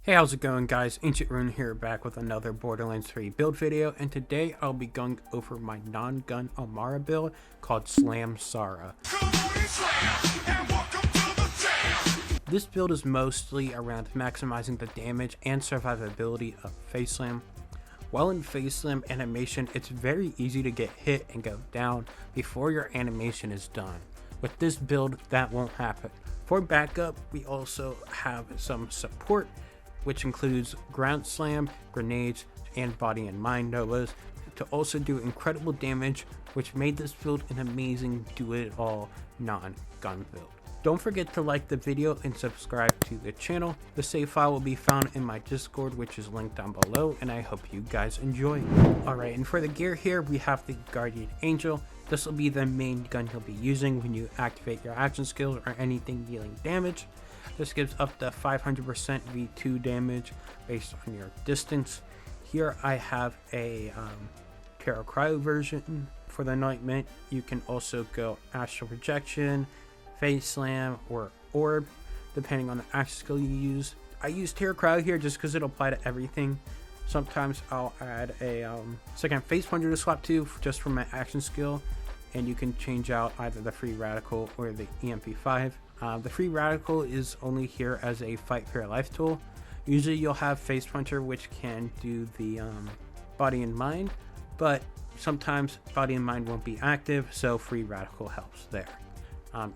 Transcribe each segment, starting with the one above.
Hey, how's it going, guys? Ancient Rune here, back with another Borderlands 3 build video, and today I'll be going over my non-gun Amara build called Slamsara. This build is mostly around maximizing the damage and survivability of Phase Slam. While in Phase Slam animation, it's very easy to get hit and go down before your animation is done. With this build, that won't happen. For backup, we also have some support, which includes ground slam, grenades, and body and mind novas, to also do incredible damage, which made this build an amazing do-it-all non-gun build. Don't forget to like the video and subscribe to the channel. The save file will be found in my Discord, which is linked down below, and I hope you guys enjoy. Alright, and for the gear here, we have the Guardian Angel. This will be the main gun you'll be using when you activate your action skills or anything dealing damage. This gives up to 500% V2 damage based on your distance. Here I have a Terra Cryo version for the Nightmint. You can also go Astral Projection, Phase Slam, or Orb, depending on the action skill you use. I use Terra Cryo here just because it'll apply to everything. Sometimes I'll add a second Phase Plunger to swap to just for my action skill, and you can change out either the Free Radical or the EMP5. The Free Radical is only here as a fight for your life tool. Usually you'll have Phase Puncher, which can do the body and mind, but sometimes body and mind won't be active, so Free Radical helps there.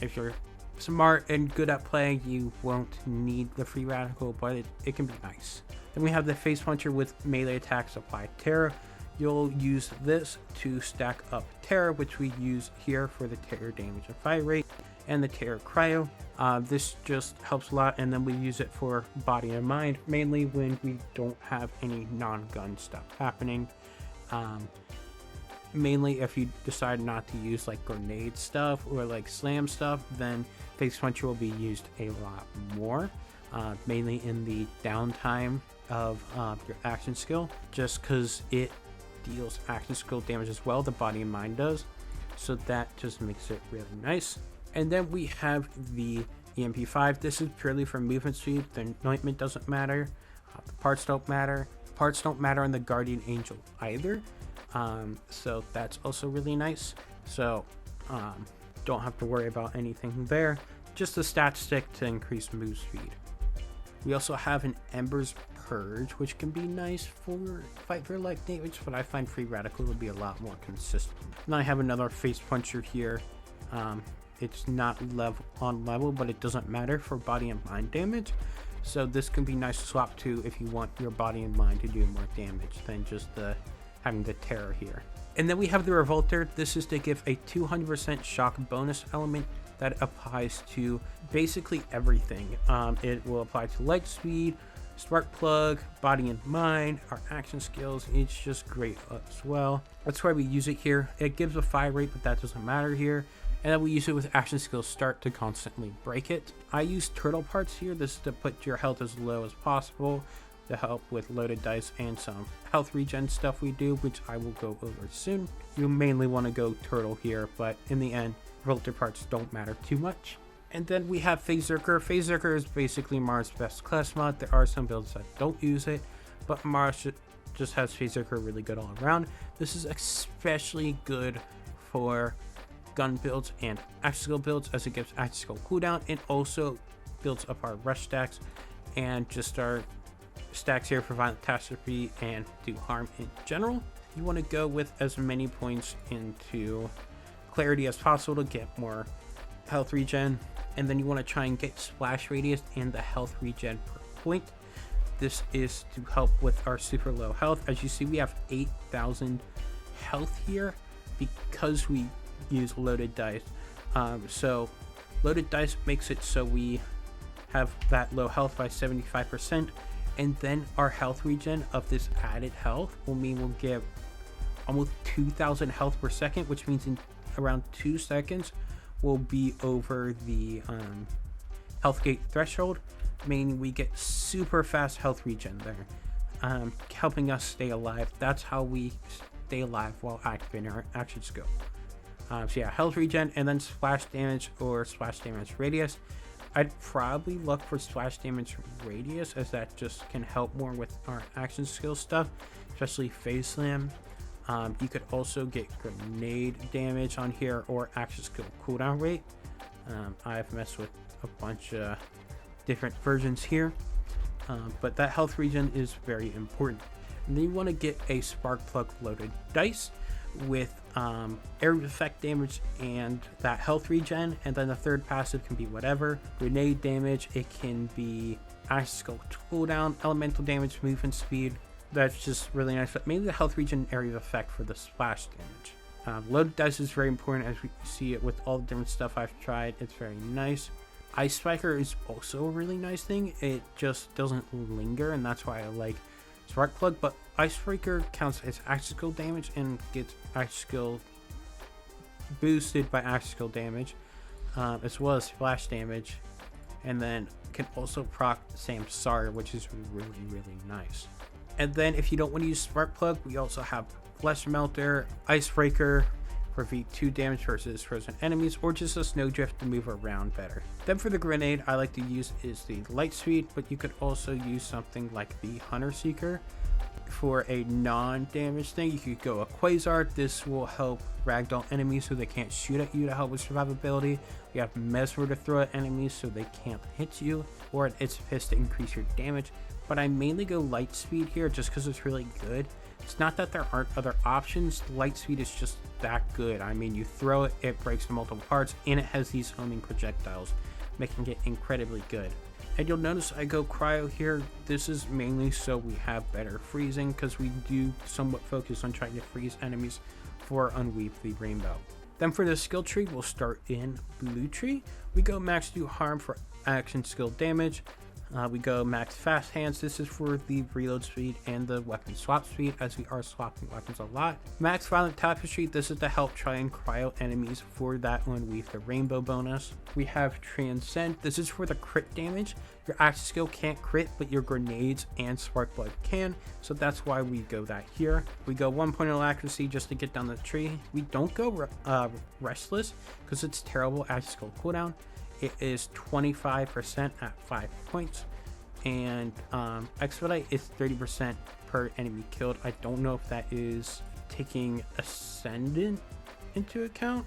If you're smart and good at playing, you won't need the Free Radical, but it can be nice. Then we have the Phase Puncher with melee attacks applied Terra. You'll use this to stack up Terra, which we use here for the Terra damage and fire rate, and the Terra Cryo. This just helps a lot, and then we use it for body and mind, mainly when we don't have any non-gun stuff happening. Mainly if you decide not to use like grenade stuff or like slam stuff, then Phase Puncher will be used a lot more, mainly in the downtime of your action skill, just because it deals action skill damage as well, the body and mind does, so that just makes it really nice. And then we have the EMP5. This is purely for movement speed. The Nightmint doesn't matter, the parts don't matter. Parts don't matter on the Guardian Angel either, so that's also really nice. So don't have to worry about anything there, just a stat stick to increase move speed. We also have an Ember's Purge, which can be nice for fight for life damage, but I find Free Radical will be a lot more consistent. And I have another Phase Puncher here. It's not on level, but it doesn't matter for body and mind damage, so this can be nice to swap to if you want your body and mind to do more damage than just having the Terror here. And then we have the Revolter. This is to give a 200% shock bonus element that applies to basically everything. It will apply to light speed, spark plug, body and mind, our action skills. It's just great as well. That's why we use it here. It gives a fire rate, but that doesn't matter here. And then we use it with action skills start to constantly break it. I use turtle parts here. This is to put your health as low as possible, to help with loaded dice and some health regen stuff we do, which I will go over soon. You mainly want to go turtle here, but in the end, Revolter parts don't matter too much. And then we have Phasecast. Phasecast is basically Mara's best class mod. There are some builds that don't use it, but Mara just has Phasecast really good all around. This is especially good for gun builds and action skill builds, as it gives action skill cooldown and also builds up our rush stacks and just our stacks here for violent catastrophe and do harm in general. You want to go with as many points into clarity as possible to get more health regen, and then you want to try and get splash radius and the health regen per point. This is to help with our super low health. As you see, we have 8,000 health here because we use loaded dice. So loaded dice makes it so we have that low health by 75%, and then our health regen of this added health will mean we'll get almost 2,000 health per second, which means in around 2 seconds we'll be over the health gate threshold, meaning we get super fast health regen there, helping us stay alive. That's how we stay alive while activating our action skill. So yeah, health regen and then splash damage or splash damage radius. I'd probably look for splash damage radius, as that just can help more with our action skill stuff, especially phase slam. You could also get grenade damage on here or action skill cooldown rate. I've messed with a bunch of different versions here, but that health regen is very important. And then you want to get a spark plug loaded dice with area effect damage and that health regen, and then the third passive can be whatever. Grenade damage, it can be action skill cooldown, elemental damage, movement speed. That's just really nice, but mainly the health regen area effect for the splash damage. Loaded dice is very important, as we see it with all the different stuff I've tried. It's very nice. Ice Spiker is also a really nice thing. It just doesn't linger, and that's why I like Spark Plug. But Icebreaker counts as action skill damage and gets action skill boosted by action skill damage, as well as splash damage, and then can also proc Slamsara, which is really, really nice. And then if you don't want to use Spark Plug, we also have Flesh Melter, Icebreaker for V2 damage versus frozen enemies, or just a Snowdrift to move around better. Then for the grenade, I like to use is the Light Speed, but you could also use something like the Hunter Seeker. For a non-damage thing, you could go a Quasar. This will help ragdoll enemies so they can't shoot at you to help with survivability. We have Mesmer to throw at enemies so they can't hit you, or its fist to increase your damage. But I mainly go Light Speed here just because it's really good. It's not that there aren't other options. Light Speed is just that good. I mean, you throw it, it breaks to multiple parts, and it has these homing projectiles, making it incredibly good. And you'll notice I go Cryo here. This is mainly so we have better freezing, because we do somewhat focus on trying to freeze enemies for Unweave the Rainbow. Then for the skill tree, we'll start in Blue Tree. We go Max Do Harm for action skill damage. We go Max Fast Hands. This is for the reload speed and the weapon swap speed, as we are swapping weapons a lot. Max Violent Tapestry. This is to help try and cryo enemies for that Unweave the Rainbow bonus. We have Transcend. This is for the crit damage. Your action skill can't crit, but your grenades and Spark Blood can, so that's why we go that here. We go 1.0 accuracy just to get down the tree. We don't go Restless because it's terrible action skill cooldown. It is 25% at 5 points, and Expedite is 30% per enemy killed. I don't know if that is taking Ascendant into account.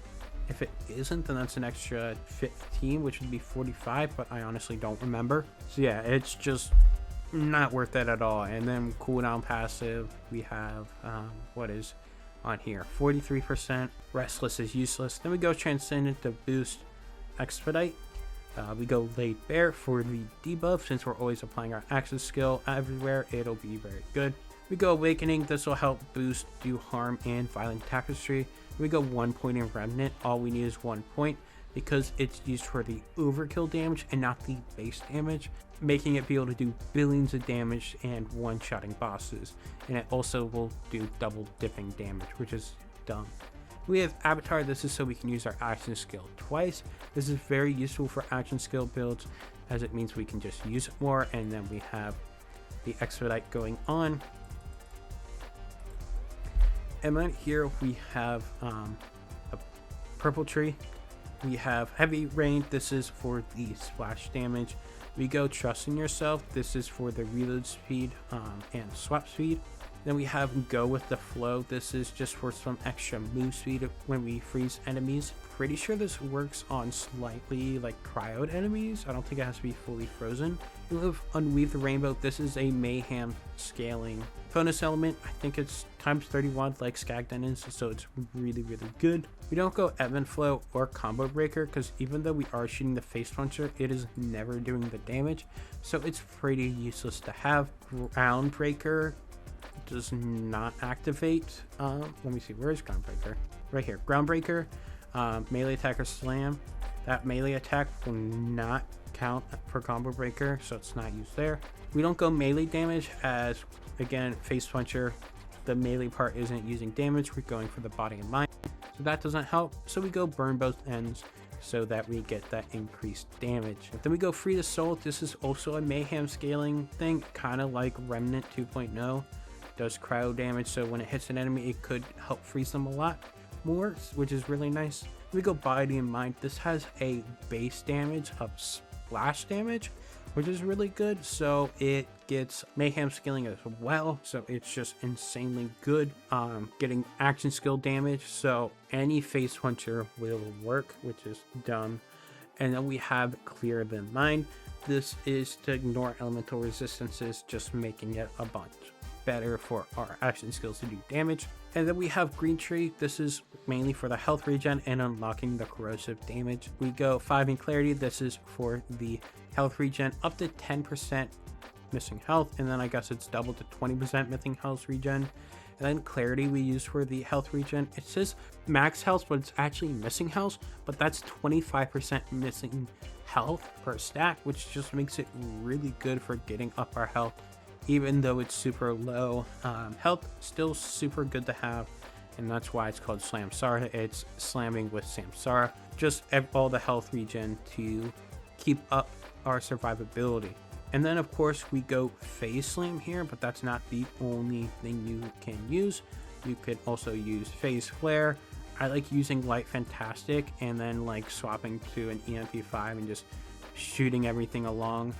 If it isn't, then that's an extra 15, which would be 45, but I honestly don't remember. So yeah, it's just not worth it at all. And then cooldown passive, we have what is on here, 43%. Restless is useless. Then we go Transcendent to boost Expedite. We go Laid Bare for the debuff. Since we're always applying our action skill everywhere, it'll be very good. We go Awakening. This will help boost Do Harm and Violent Tapestry. We go 1 point in Remnant. All we need is 1 point because it's used for the overkill damage and not the base damage, making it be able to do billions of damage and one-shotting bosses. And it also will do double dipping damage, which is dumb. We have Avatar. This is so we can use our action skill twice. This is very useful for action skill builds, as it means we can just use it more. And then we have the Expedite going on. And then here we have a Purple Tree. We have Heavy Rain. This is for the splash damage. We go Trust in Yourself. This is for the reload speed and swap speed. Then we have Go with the Flow. This is just for some extra move speed when we freeze enemies. Pretty sure this works on slightly like cryoed enemies. I don't think it has to be fully frozen. We have Unweave the Rainbow. This is a Mayhem scaling bonus element. I think it's times 31 like Skagden is, so it's really, really good. We don't go Ebb and Flow or Combo Breaker because even though we are shooting the Face Puncher, it is never doing the damage. So it's pretty useless to have. Ground Breaker does not activate. Let me see, where is Groundbreaker? Right here. Groundbreaker, melee attack or slam. That melee attack will not count for combo breaker, so it's not used there. We don't go melee damage as, again, Face Puncher, the melee part isn't using damage. We're going for the body and mind, so that doesn't help. So we go burn both ends so that we get that increased damage. Then we go Free the Soul. This is also a Mayhem scaling thing, kind of like Remnant 2.0. Does cryo damage, so when it hits an enemy it could help freeze them a lot more, which is really nice. We go Body and Mind. This has a base damage of splash damage, which is really good. So it gets Mayhem skilling as well, so it's just insanely good. Getting action skill damage, so any Phase Puncher will work, which is dumb. And then we have Clear the Mind. This is to ignore elemental resistances, just making it a bunch better for our action skills to do damage. And then we have Green Tree. This is mainly for the health regen and unlocking the corrosive damage. We go 5 in Clarity. This is for the health regen up to 10% missing health, and then I guess it's doubled to 20% missing health regen. And then Clarity we use for the health regen. It says max health, but it's actually missing health, but that's 25% missing health per stack, which just makes it really good for getting up our health. Even though it's super low health, still super good to have, and that's why it's called Slamsara. It's slamming with Slamsara, just all the health regen to keep up our survivability. And then of course we go Phase Slam here, but that's not the only thing you can use. You could also use Phase Flare. I like using Light Fantastic and then like swapping to an EMP5 and just shooting everything along.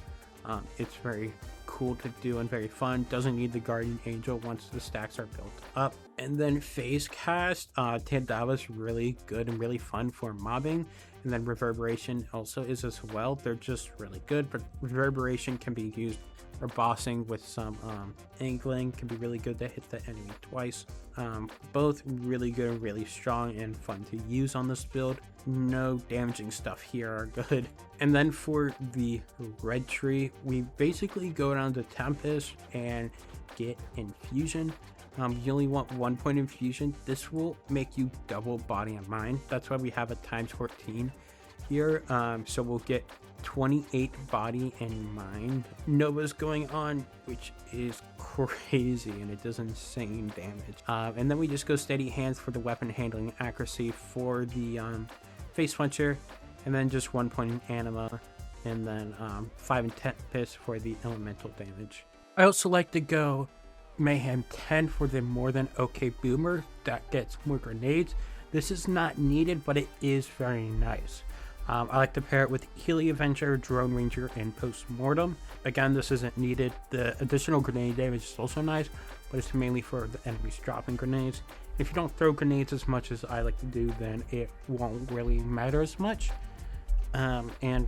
It's very cool to do and very fun. Doesn't need the Guardian Angel once the stacks are built up. And then Phasecast, Tandava's really good and really fun for mobbing. And then Reverberation also is as well. They're just really good, but Reverberation can be used for bossing with some angling. Can be really good to hit the enemy twice. Both really good and really strong and fun to use on this build. No damaging stuff here are good. And then for the red tree, we basically go down to Tempest and get Infusion. You only want 1 point infusion. This will make you double body and mind. That's why we have a ×14 here. So we'll get 28 body and mind Novas going on, which is crazy, and it does insane damage. And then we just go Steady Hands for the weapon handling accuracy for the Phase Puncher, and then just 1 point in Anima, and then 5 in Tempest for the elemental damage. I also like to go Mayhem 10 for the more than okay boomer that gets more grenades. This is not needed, but it is very nice. I like to pair it with Healy Avenger, Drone Ranger, and Postmortem. Again, this isn't needed. The additional grenade damage is also nice, but it's mainly for the enemies dropping grenades. If you don't throw grenades as much as I like to do, then it won't really matter as much. And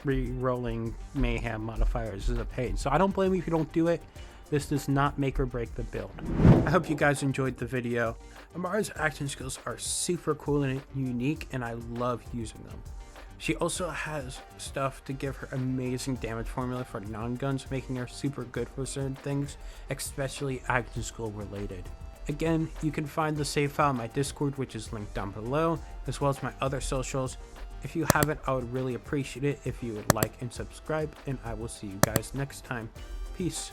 re-rolling Mayhem modifiers is a pain, so I don't blame you if you don't do it. This does not make or break the build. I hope you guys enjoyed the video. Amara's action skills are super cool and unique, and I love using them. She also has stuff to give her amazing damage formula for non-guns, making her super good for certain things, especially action skill related. Again, you can find the save file in my Discord, which is linked down below, as well as my other socials. If you haven't, I would really appreciate it if you would like and subscribe, and I will see you guys next time. Peace.